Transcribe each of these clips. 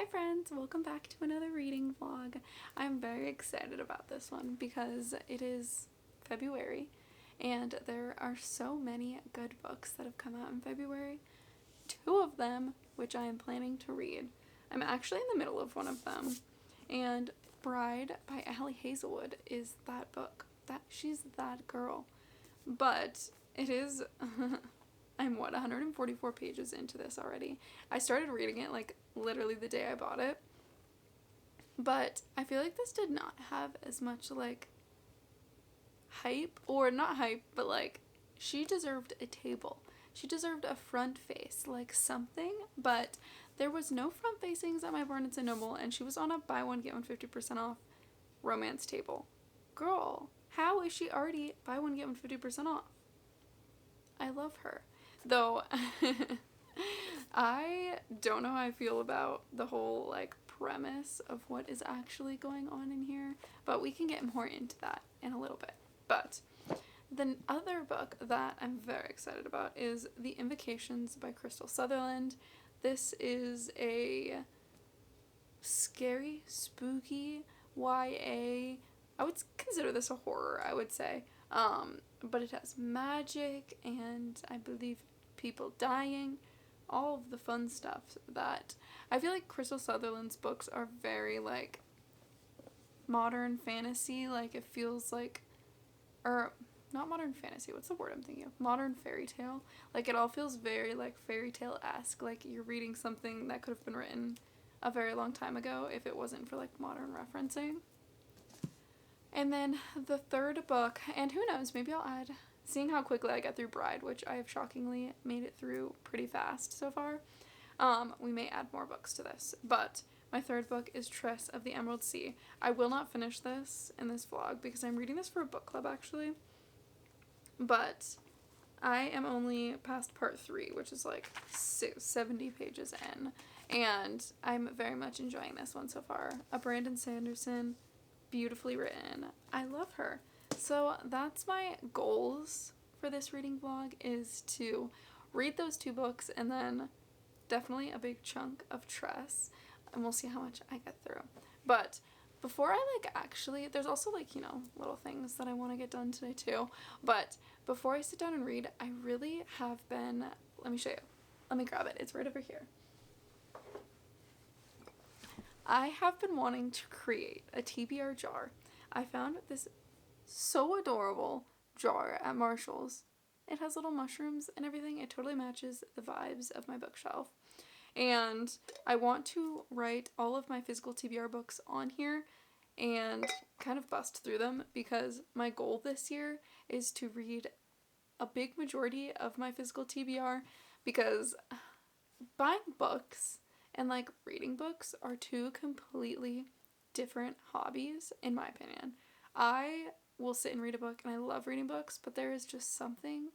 Hi friends, welcome back to another reading vlog. I'm very excited about this one because it is February and there are so many good books that have come out in February. Two of them which I am planning to read. I'm actually in the middle of one of them, and Bride by Allie Hazelwood is that book. She's that girl. But it is I'm 144 pages into this already. I started reading it like literally the day I bought it. But I feel like this did not have as much like hype, or not hype, but like she deserved a table. She deserved a front face, like something, but there was no front facings at my Barnes & Noble, and she was on a buy one get one 50% off romance table. Girl, how is she already buy one get one 50% off? I love her. Though I don't know how I feel about the whole like premise of what is actually going on in here, but we can get more into that in a little bit. But the other book that I'm very excited about is The Invocations by Crystal Sutherland. This is a scary, spooky YA. I would consider this a horror, I would say. But it has magic and I believe people dying, all of the fun stuff that I feel like Crystal Sutherland's books are very like modern fantasy. Like it feels like, or not modern fantasy, what's the word I'm thinking of? Modern fairy tale. Like it all feels very like fairy tale-esque, like you're reading something that could have been written a very long time ago if it wasn't for like modern referencing. And then the third book, and who knows, maybe I'll add, seeing how quickly I get through Bride, which I have shockingly made it through pretty fast so far, we may add more books to this. But my third book is Tress of the Emerald Sea. I will not finish this in this vlog because I'm reading this for a book club actually. But I am only past part 3, which is like 70 pages in. And I'm very much enjoying this one so far. A Brandon Sanderson, beautifully written. I love her. So that's my goals for this reading vlog, is to read those 2 books and then definitely a big chunk of Tress, and we'll see how much I get through. But before I like actually, there's also like, you know, little things that I want to get done today too, but before I sit down and read, I really have been, let me show you. Let me grab it. It's right over here. I have been wanting to create a TBR jar. I found this so adorable jar at Marshall's. It has little mushrooms and everything. It totally matches the vibes of my bookshelf. And I want to write all of my physical TBR books on here and kind of bust through them, because my goal this year is to read a big majority of my physical TBR, because buying books and like reading books are 2 completely different hobbies in my opinion. I will sit and read a book and I love reading books, but there is just something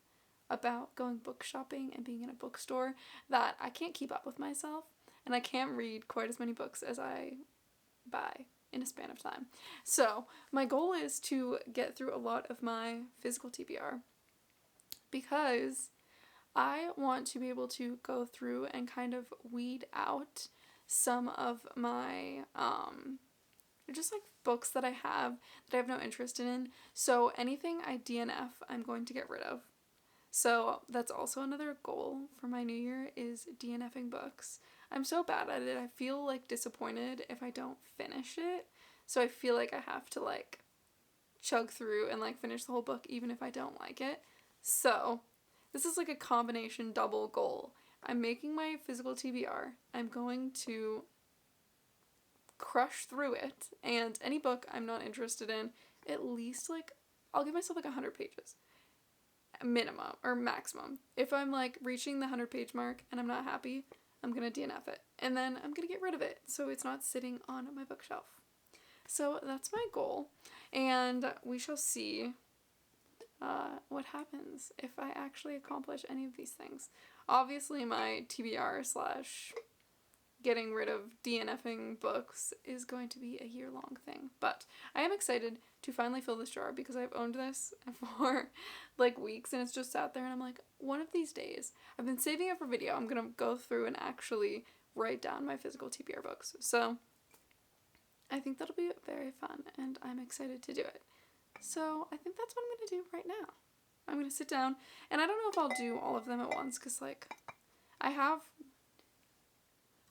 about going book shopping and being in a bookstore that I can't keep up with myself, and I can't read quite as many books as I buy in a span of time. So my goal is to get through a lot of my physical TBR, because I want to be able to go through and kind of weed out some of my just like books that I have no interest in. So anything I DNF, I'm going to get rid of. So that's also another goal for my new year, is DNFing books. I'm so bad at it. I feel like disappointed if I don't finish it. So I feel like I have to like chug through and like finish the whole book even if I don't like it. So this is like a combination double goal. I'm making my physical TBR. I'm going to crush through it, and any book I'm not interested in, at least like, I'll give myself like 100 pages. Minimum or maximum. If I'm like reaching the 100-page mark and I'm not happy, I'm gonna DNF it. And then I'm gonna get rid of it so it's not sitting on my bookshelf. So that's my goal, and we shall see what happens if I actually accomplish any of these things. Obviously my TBR slash getting rid of DNFing books is going to be a year-long thing, but I am excited to finally fill this jar, because I've owned this for like weeks and it's just sat there, and I'm like, one of these days, I've been saving it for video, I'm gonna go through and actually write down my physical TBR books. So I think that'll be very fun, and I'm excited to do it. So I think that's what I'm going to do right now. I'm going to sit down, and I don't know if I'll do all of them at once, because, like, I have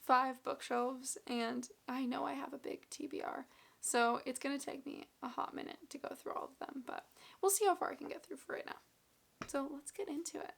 5 bookshelves, and I know I have a big TBR, so it's going to take me a hot minute to go through all of them, but we'll see how far I can get through for right now. So let's get into it.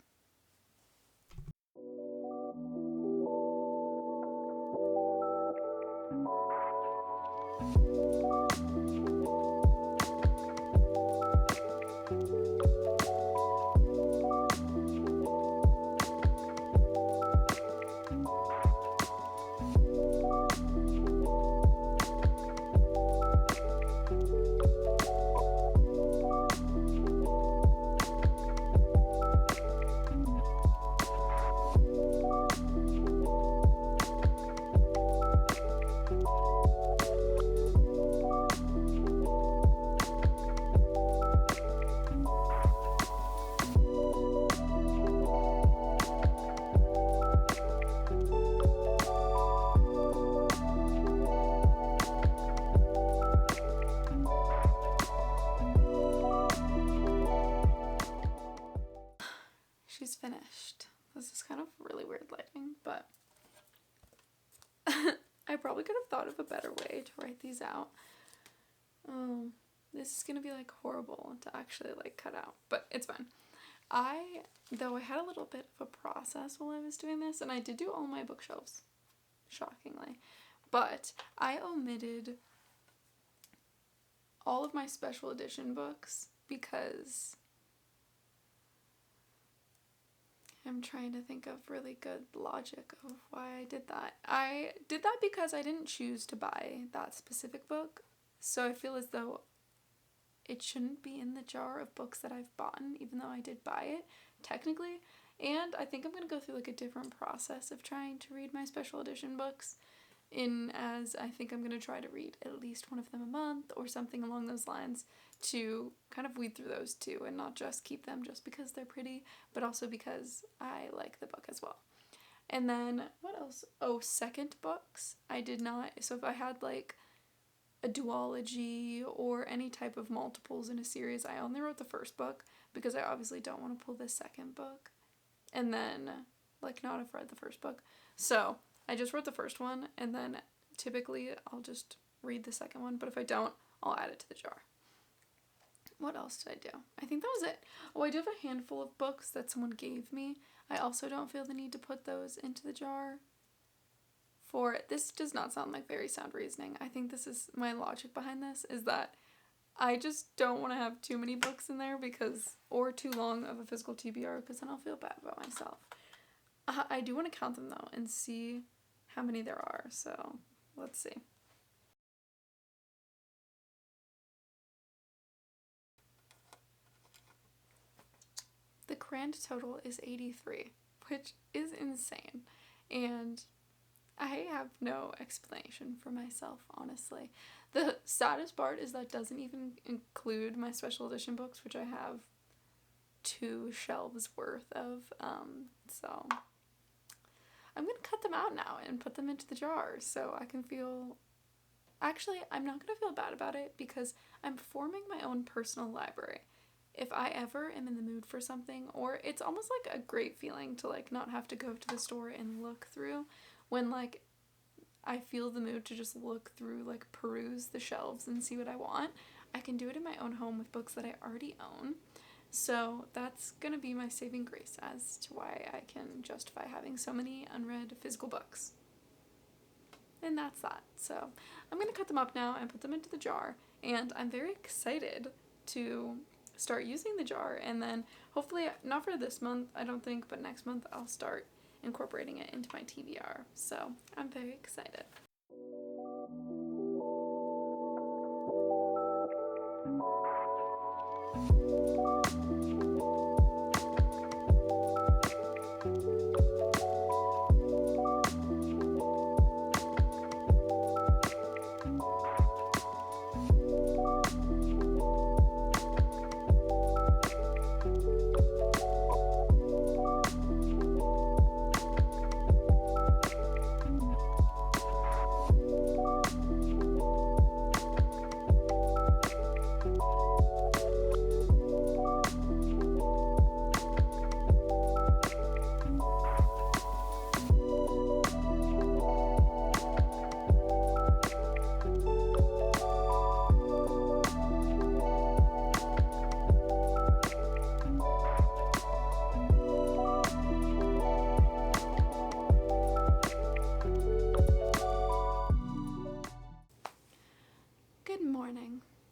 She's finished. This is kind of really weird lighting, but I probably could have thought of a better way to write these out. This is gonna be like horrible to actually like cut out, but it's fine. Though I had a little bit of a process while I was doing this, and I did do all my bookshelves, shockingly, but I omitted all of my special edition books because I'm trying to think of really good logic of why I did that. I did that because I didn't choose to buy that specific book, so I feel as though it shouldn't be in the jar of books that I've bought, even though I did buy it, technically. And I think I'm going to go through like a different process of trying to read my special edition books, as I think I'm going to try to read at least one of them a month or something along those lines, to kind of weed through those too and not just keep them just because they're pretty, but also because I like the book as well. And then what else? Oh, second books. I did not, so if I had like a duology or any type of multiples in a series, I only wrote the first book because I obviously don't want to pull the second book and then like not have read the first book. So I just wrote the first one, and then typically I'll just read the second one, but if I don't, I'll add it to the jar. What else did I do? I think that was it. Oh, I do have a handful of books that someone gave me. I also don't feel the need to put those into the jar. This does not sound like very sound reasoning. I think this is my logic behind this, is that I just don't want to have too many books in there or too long of a physical TBR, because then I'll feel bad about myself. I do want to count them though and see how many there are, so let's see. The grand total is 83, which is insane, and I have no explanation for myself, honestly. The saddest part is that doesn't even include my special edition books, which I have 2 shelves worth of, so I'm gonna cut them out now and put them into the jar so I can feel... Actually, I'm not gonna feel bad about it because I'm forming my own personal library. If I ever am in the mood for something, or it's almost like a great feeling to like not have to go to the store and look through, when like I feel the mood to just look through, like peruse the shelves and see what I want, I can do it in my own home with books that I already own. So that's gonna be my saving grace as to why I can justify having so many unread physical books. And that's that. So I'm gonna cut them up now and put them into the jar, and I'm very excited to start using the jar, and then hopefully, not for this month, I don't think, but next month I'll start incorporating it into my TBR. So I'm very excited.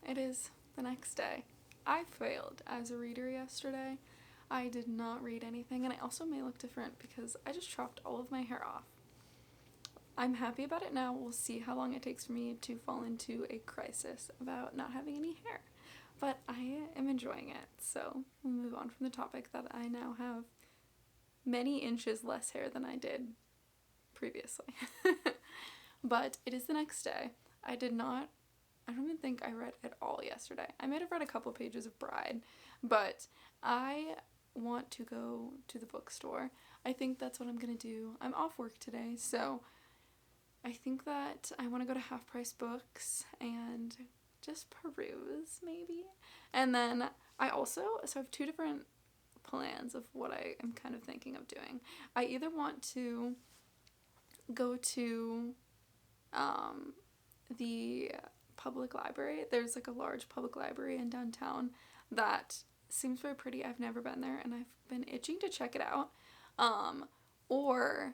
it is the next day. I failed as a reader yesterday. I did not read anything, and I also may look different because I just chopped all of my hair off. I'm happy about it now. We'll see how long it takes for me to fall into a crisis about not having any hair. But I am enjoying it, so we'll move on from the topic that I now have many inches less hair than I did previously. But it is the next day. I don't even think I read at all yesterday. I might have read a couple pages of Bride, but I want to go to the bookstore. I think that's what I'm gonna do. I'm off work today, so I think that I want to go to Half Price Books and just peruse, maybe. And then I have two different plans of what I am kind of thinking of doing. I either want to go to the public library. There's like a large public library in downtown that seems very pretty. I've never been there and I've been itching to check it out. Or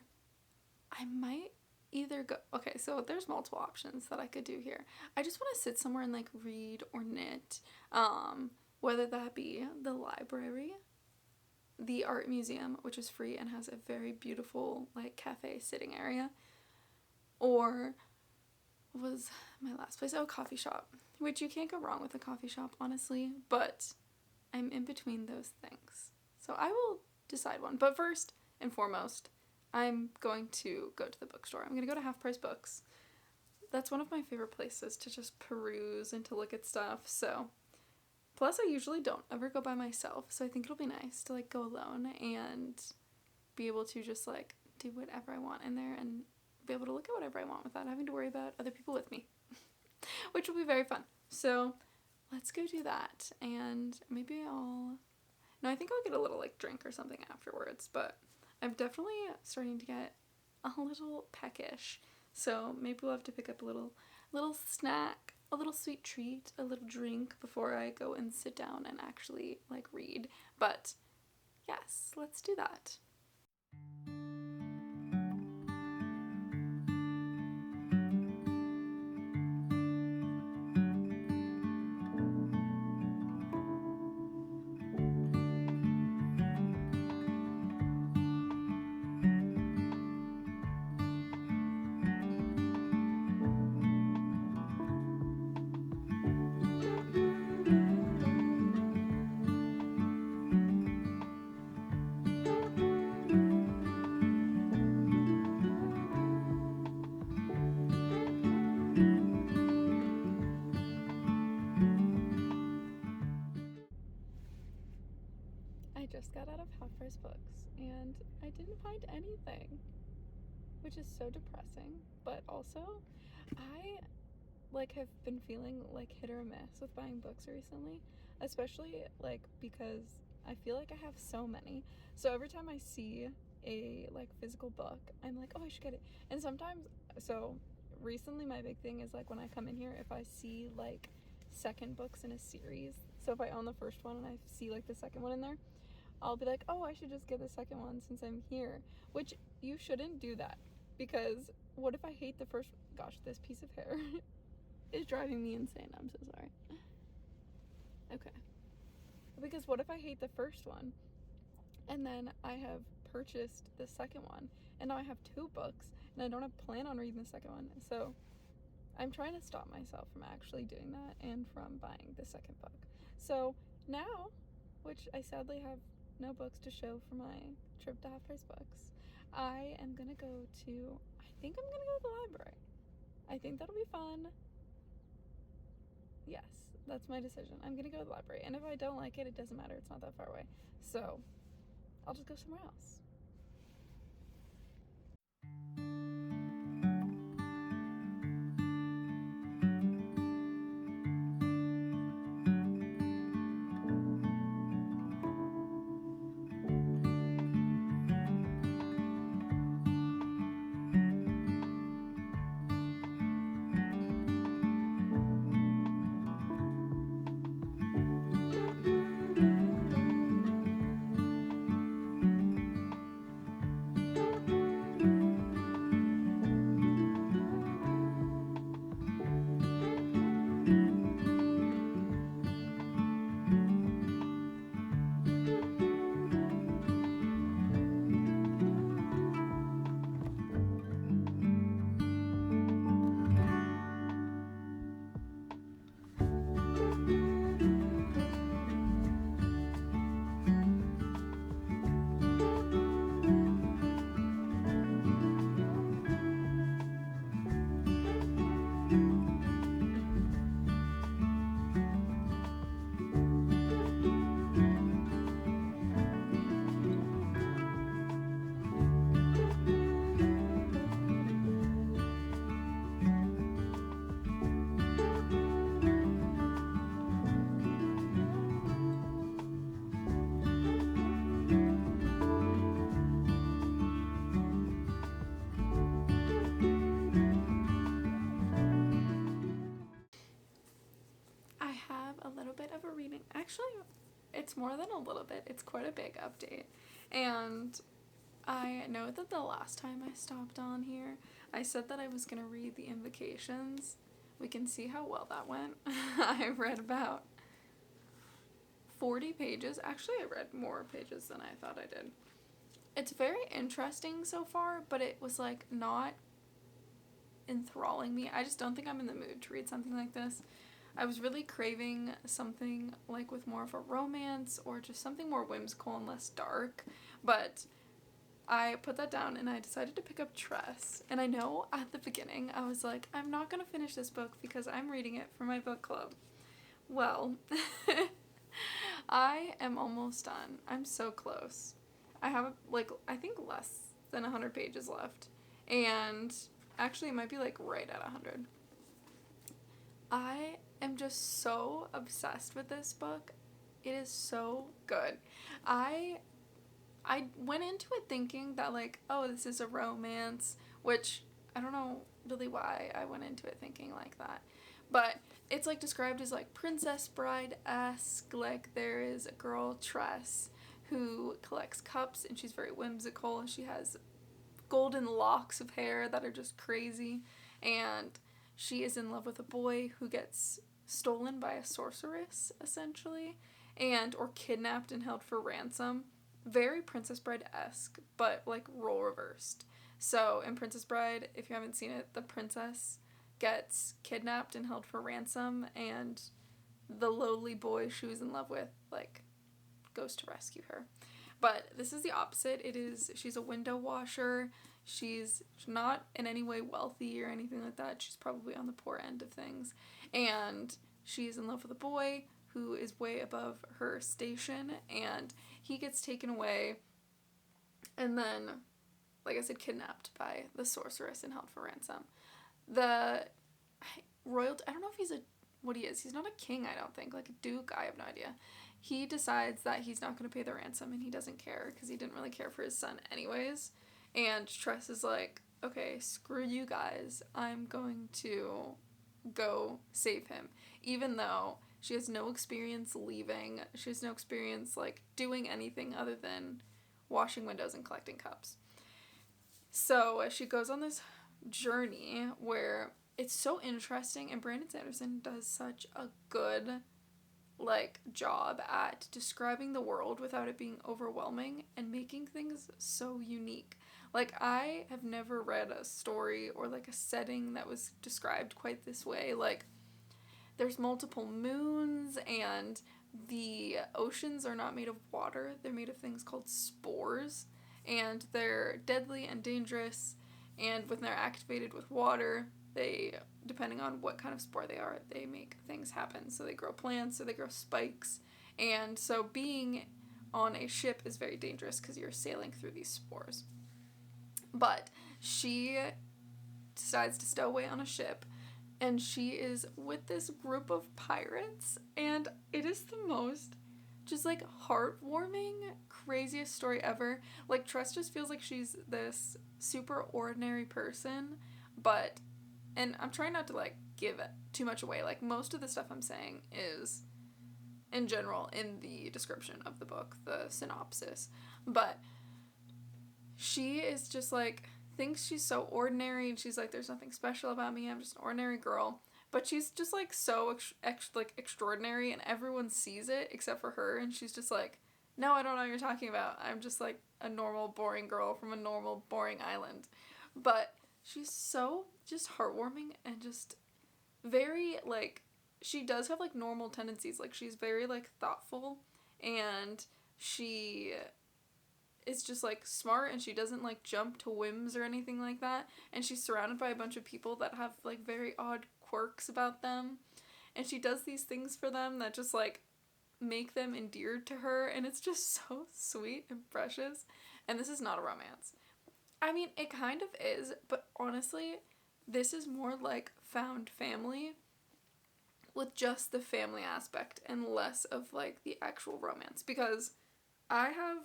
I might either go, okay, so there's multiple options that I could do here. I just want to sit somewhere and like read or knit, whether that be the library, the art museum, which is free and has a very beautiful like cafe sitting area, or was my last place, oh, coffee shop, which you can't go wrong with a coffee shop, honestly, but I'm in between those things. So I will decide one. But first and foremost, I'm going to go to the bookstore. I'm going to go to Half Price Books. That's one of my favorite places to just peruse and to look at stuff. So, plus I usually don't ever go by myself, so I think it'll be nice to like go alone and be able to just like do whatever I want in there and be able to look at whatever I want without having to worry about other people with me, which will be very fun. So let's go do that, and maybe I think I'll get a little like drink or something afterwards, but I'm definitely starting to get a little peckish, so maybe we'll have to pick up a little snack, a little sweet treat, a little drink before I go and sit down and actually like read. But yes, let's do that. I just got out of Half Price Books and I didn't find anything, which is so depressing, but also I like have been feeling like hit or miss with buying books recently, especially like because I feel like I have so many. So every time I see a like physical book, I'm like, oh, I should get it. And sometimes, so recently my big thing is like when I come in here, if I see like second books in a series, so if I own the first one and I see like the second one in there, I'll be like, oh, I should just get the second one since I'm here, which you shouldn't do that, because what if I hate the first, gosh, this piece of hair is driving me insane. I'm so sorry. Okay. Because what if I hate the first one and then I have purchased the second one and now I have two books and I don't have plan on reading the second one. So I'm trying to stop myself from actually doing that and from buying the second book. So now, which I sadly have no books to show for my trip to Half Price Books, I am gonna go to, I think I'm gonna go to the library. I think that'll be fun. Yes, that's my decision. I'm gonna go to the library, and if I don't like it, it doesn't matter. It's not that far away. So I'll just go somewhere else. it's more than a little bit. It's quite a big update. And I know that the last time I stopped on here, I said that I was going to read The Invocations. We can see how well that went. I read about 40 pages. Actually, I read more pages than I thought I did. It's very interesting so far, but it was like not enthralling me. I just don't think I'm in the mood to read something like this. I was really craving something like with more of a romance or just something more whimsical and less dark, but I put that down and I decided to pick up Tress. And I know at the beginning I was like, I'm not going to finish this book because I'm reading it for my book club. Well, I am almost done. I'm so close. I have I think less than 100 pages left. And actually it might be like right at 100. I am just so obsessed with this book. It is so good. I went into it thinking that like, oh, this is a romance, which I don't know really why I went into it thinking like that. But it's like described as like Princess Bride-esque. Like there is a girl, Tress, who collects cups and she's very whimsical. She has golden locks of hair that are just crazy, and she is in love with a boy who gets stolen by a sorceress, essentially, or kidnapped and held for ransom. Very Princess Bride-esque, but like role reversed. So in Princess Bride, if you haven't seen it, the princess gets kidnapped and held for ransom, and the lowly boy she was in love with like goes to rescue her. But this is the opposite. She's a window washer. She's not in any way wealthy or anything like that. She's probably on the poor end of things. And she's in love with a boy who is way above her station, and he gets taken away and then, like I said, kidnapped by the sorceress and held for ransom. The royalty, I don't know if what he is. He's not a king, I don't think. Like a duke, I have no idea. He decides that he's not going to pay the ransom, and he doesn't care because he didn't really care for his son anyways. And Tress is like, okay, screw you guys. I'm going to go save him. Even though she has no experience leaving. She has no experience like doing anything other than washing windows and collecting cups. So she goes on this journey where it's so interesting, and Brandon Sanderson does such a good job at describing the world without it being overwhelming and making things so unique. Like, I have never read a story or like a setting that was described quite this way. Like, there's multiple moons, and the oceans are not made of water. They're made of things called spores, and they're deadly and dangerous, and when they're activated with water, they, depending on what kind of spore they are, they make things happen. So they grow plants, or they grow spikes, and so being on a ship is very dangerous because you're sailing through these spores. But she decides to stow away on a ship, and she is with this group of pirates, and it is the most just like heartwarming, craziest story ever. Like, Tress just feels like she's this super ordinary person, but, and I'm trying not to like give too much away. Like, most of the stuff I'm saying is in general in the description of the book, the synopsis, but she is just like, thinks she's so ordinary, and she's like, there's nothing special about me, I'm just an ordinary girl. But she's just like so extraordinary, and everyone sees it except for her, and she's just like, no, I don't know what you're talking about. I'm just like a normal boring girl from a normal boring island. But she's so just heartwarming and just very like, she does have like normal tendencies. Like, she's very like thoughtful, and she is just like smart, and she doesn't like jump to whims or anything like that, and she's surrounded by a bunch of people that have like very odd quirks about them, and she does these things for them that just like make them endeared to her, and it's just so sweet and precious. And this is not a romance. I mean, it kind of is, but honestly, this is more like found family with just the family aspect and less of like the actual romance, because I have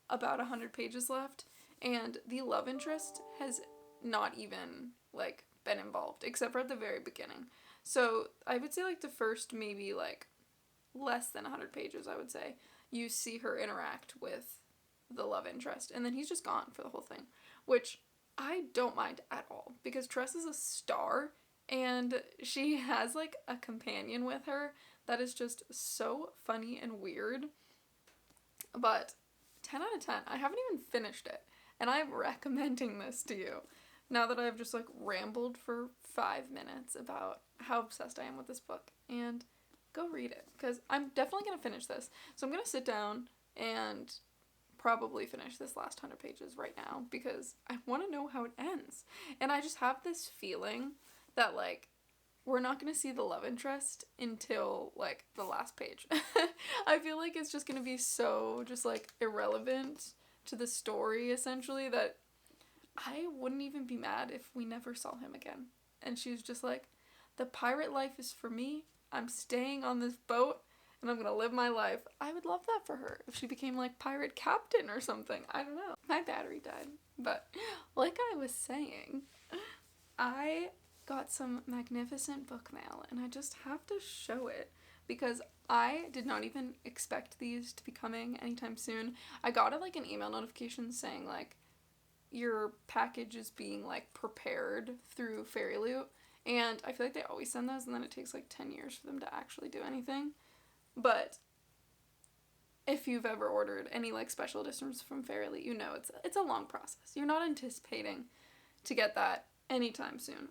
about 100 pages left, and the love interest has not even like been involved except for at the very beginning. So I would say like the first maybe like less than 100 pages, I would say, you see her interact with the love interest, and then he's just gone for the whole thing, which I don't mind at all, because Tress is a star, and she has, like, a companion with her that is just so funny and weird. But 10 out of 10. I haven't even finished it, and I'm recommending this to you now that I've just, like, rambled for 5 minutes about how obsessed I am with this book. And go read it, because I'm definitely going to finish this. So I'm going to sit down and probably finish this last 100 pages right now, because I want to know how it ends. And I just have this feeling that, like, we're not going to see the love interest until, like, the last page. I feel like it's just going to be so just, like, irrelevant to the story, essentially, that I wouldn't even be mad if we never saw him again. And she's just like, the pirate life is for me. I'm staying on this boat, and I'm going to live my life. I would love that for her if she became, like, pirate captain or something. I don't know. My battery died. But like I was saying, I got some magnificent book mail, and I just have to show it, because I did not even expect these to be coming anytime soon. I got like an email notification saying, like, your package is being, like, prepared through Fairy Loot, and I feel like they always send those, and then it takes, like, 10 years for them to actually do anything. But if you've ever ordered any, like, special editions from Fairy Loot, you know it's a long process. You're not anticipating to get that anytime soon.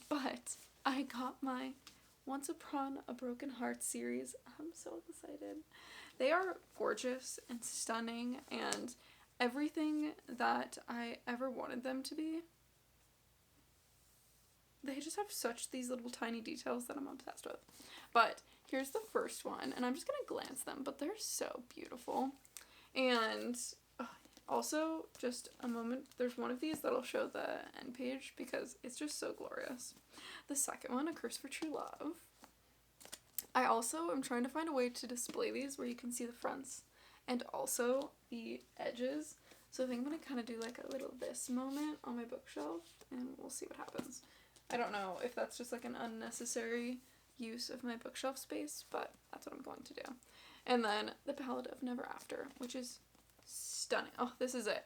But I got my Once Upon a Broken Heart series. I'm so excited. They are gorgeous and stunning and everything that I ever wanted them to be. They just have such these little tiny details that I'm obsessed with. But here's the first one, and I'm just going to glance them, but they're so beautiful. And also, just a moment, there's one of these that'll show the end page because it's just so glorious. The second one, A Curse for True Love. I also am trying to find a way to display these where you can see the fronts and also the edges. So I think I'm going to kind of do like a little this moment on my bookshelf, and we'll see what happens. I don't know if that's just like an unnecessary use of my bookshelf space, but that's what I'm going to do. And then The Ballad of Never After, which is stunning. Oh, this is it.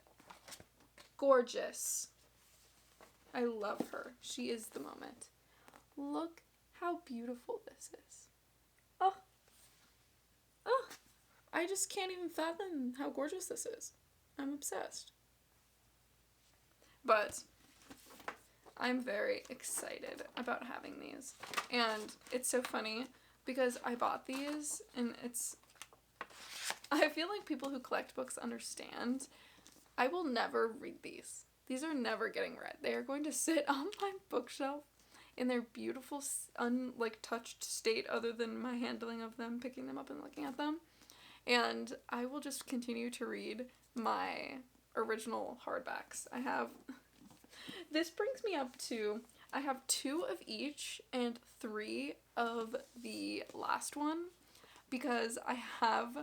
Gorgeous. I love her. She is the moment. Look how beautiful this is. Oh. Oh. I just can't even fathom how gorgeous this is. I'm obsessed. But I'm very excited about having these. And it's so funny because I bought these, and I feel like people who collect books understand. I will never read these. These are never getting read. They are going to sit on my bookshelf in their beautiful, touched state, other than my handling of them, picking them up and looking at them. And I will just continue to read my original hardbacks. This brings me up to, I have 2 of each and 3 of the last one, because I have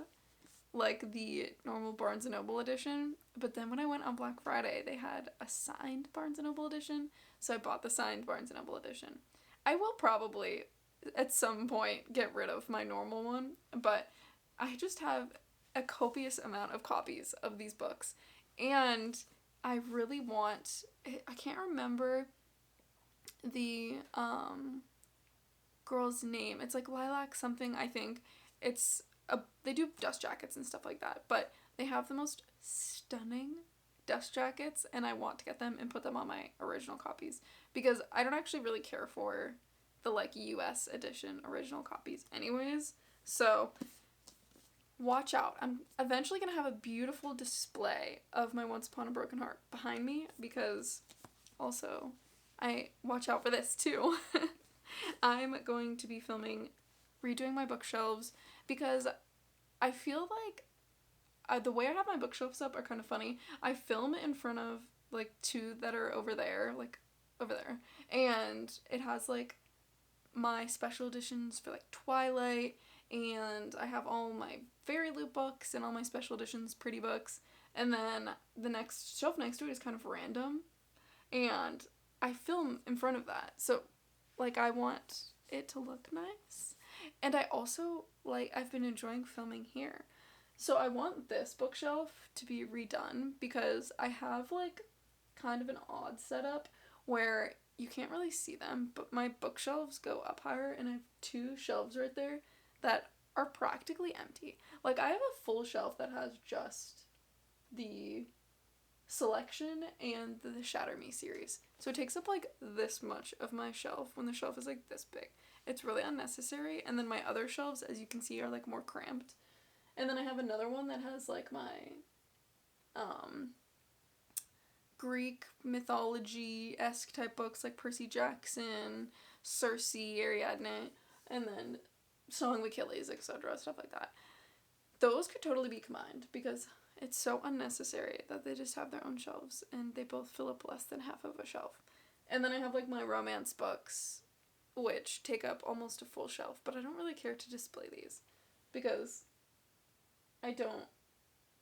like the normal Barnes & Noble edition, but then when I went on Black Friday, they had a signed Barnes & Noble edition, so I bought the signed Barnes & Noble edition. I will probably at some point get rid of my normal one, but I just have a copious amount of copies of these books, and I really want, I can't remember the girl's name. It's like Lilac something, I think. They do dust jackets and stuff like that, but they have the most stunning dust jackets, and I want to get them and put them on my original copies, because I don't actually really care for the like US edition original copies anyways. So watch out. I'm eventually going to have a beautiful display of my Once Upon a Broken Heart behind me, because also I watch out for this too. I'm going to be redoing my bookshelves, because I feel like the way I have my bookshelves up are kind of funny. I film in front of like 2 that are over there, and it has like my special editions for like Twilight, and I have all my Fairy Loot books and all my special editions pretty books, and then the next shelf next to it is kind of random, and I film in front of that, so like I want it to look nice. And I also, like, I've been enjoying filming here. So I want this bookshelf to be redone because I have, like, kind of an odd setup where you can't really see them, but my bookshelves go up higher and I have two shelves right there that are practically empty. Like, I have a full shelf that has just the selection and the Shatter Me series. So it takes up like this much of my shelf when the shelf is like this big. It's really unnecessary. And then my other shelves, as you can see, are like more cramped. And then I have another one that has like my um Greek mythology-esque type books like Percy Jackson, Circe, Ariadne, and then Song of Achilles, etc., stuff like that. Those could totally be combined because it's so unnecessary that they just have their own shelves and they both fill up less than half of a shelf. And then I have like my romance books, which take up almost a full shelf, but I don't really care to display these because I don't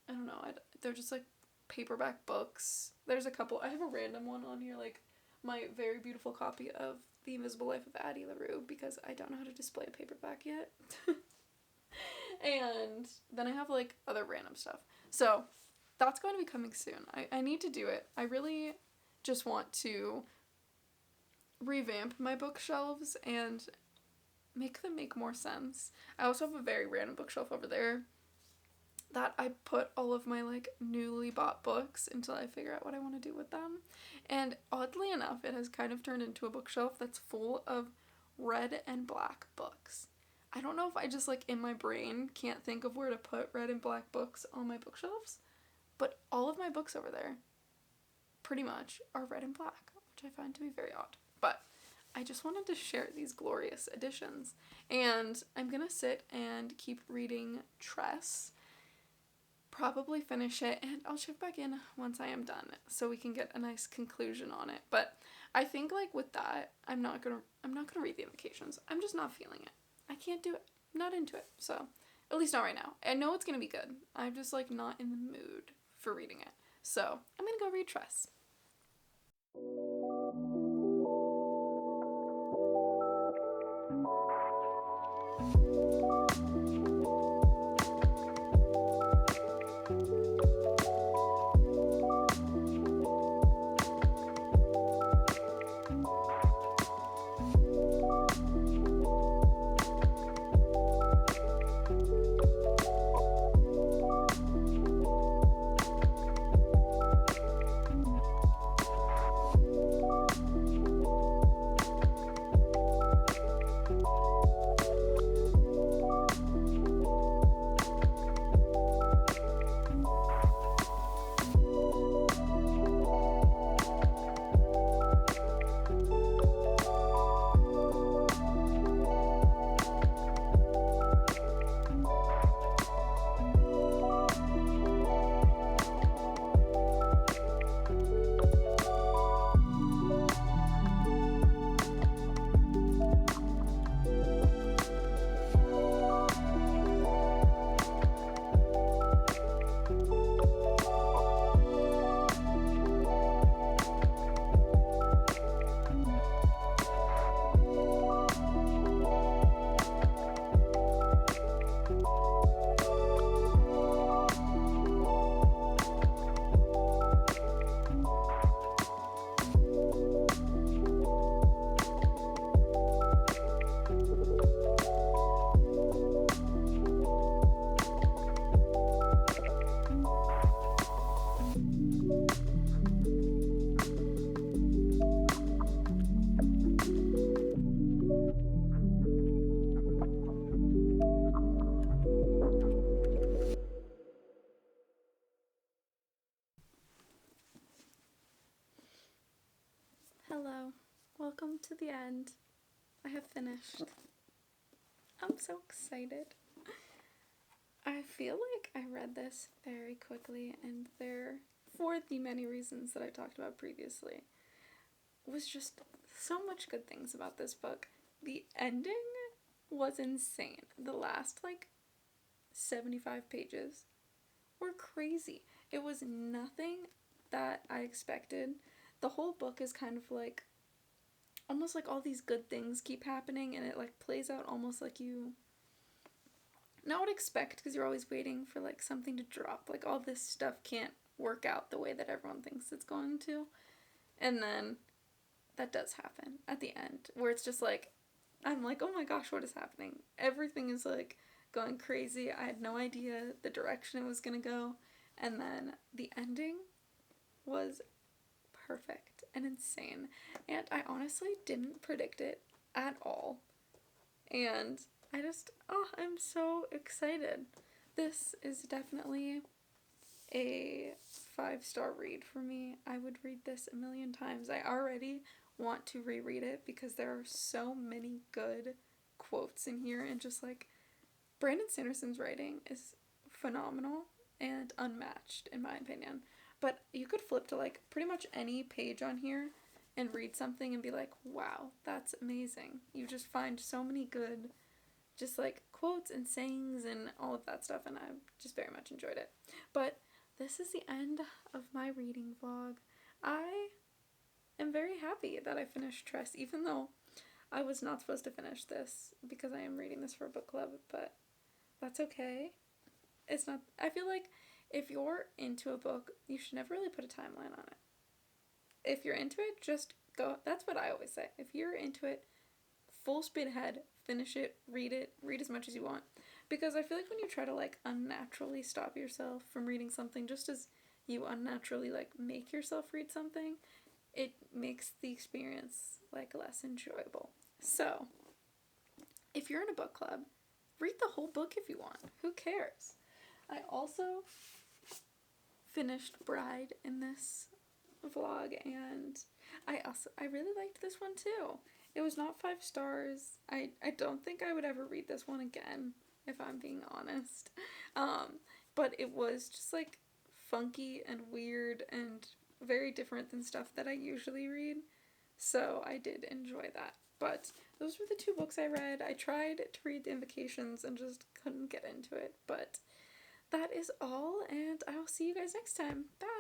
know, they're just like paperback books. There's a couple, I have a random one on here, like my very beautiful copy of The Invisible Life of Addie LaRue because I don't know how to display a paperback yet. And then I have like other random stuff. So that's going to be coming soon. I need to do it. I really just want to revamp my bookshelves and make them make more sense. I also have a very random bookshelf over there that I put all of my like newly bought books until I figure out what I want to do with them. And oddly enough, it has kind of turned into a bookshelf that's full of red and black books. I don't know if I just like in my brain can't think of where to put red and black books on my bookshelves, but all of my books over there pretty much are red and black, which I find to be very odd. But I just wanted to share these glorious editions. And I'm gonna sit and keep reading Tress, probably finish it, and I'll check back in once I am done so we can get a nice conclusion on it. But I think like with that, I'm not gonna read the Invocations. I'm just not feeling it. I can't do it. I'm not into it. So, at least not right now. I know it's gonna be good. I'm just like not in the mood for reading it. So, I'm gonna go read Tress. Hello. Welcome to the end. I have finished. I'm so excited. I feel like I read this very quickly, and there, for the many reasons that I talked about previously, was just so much good things about this book. The ending was insane. The last, like, 75 pages were crazy. It was nothing that I expected. The whole book is kind of like almost like all these good things keep happening, and it like plays out almost like you not would expect, because you're always waiting for like something to drop. Like all this stuff can't work out the way that everyone thinks it's going to. And then that does happen at the end, where it's just like, I'm like, oh my gosh, what is happening? Everything is like going crazy. I had no idea the direction it was gonna go. And then the ending was perfect and insane. And I honestly didn't predict it at all. And I'm so excited. This is definitely a 5-star read for me. I would read this a million times. I already want to reread it because there are so many good quotes in here, and just like Brandon Sanderson's writing is phenomenal and unmatched in my opinion. But you could flip to like pretty much any page on here and read something and be like, wow, that's amazing. You just find so many good just like quotes and sayings and all of that stuff, and I just very much enjoyed it. But this is the end of my reading vlog. I am very happy that I finished Tress, even though I was not supposed to finish this because I am reading this for a book club, but that's okay. It's not, I feel like if you're into a book, you should never really put a timeline on it. If you're into it, just go. That's what I always say. If you're into it, full speed ahead, finish it, read as much as you want. Because I feel like when you try to like unnaturally stop yourself from reading something, just as you unnaturally like make yourself read something, it makes the experience like less enjoyable. So, if you're in a book club, read the whole book if you want. Who cares? I also finished Bride in this vlog, and I really liked this one too. It was not 5 stars. I don't think I would ever read this one again, if I'm being honest. But it was just like funky and weird and very different than stuff that I usually read. So I did enjoy that. But those were the 2 books I read. I tried to read The Invocations and just couldn't get into it. But that is all, and I will see you guys next time. Bye!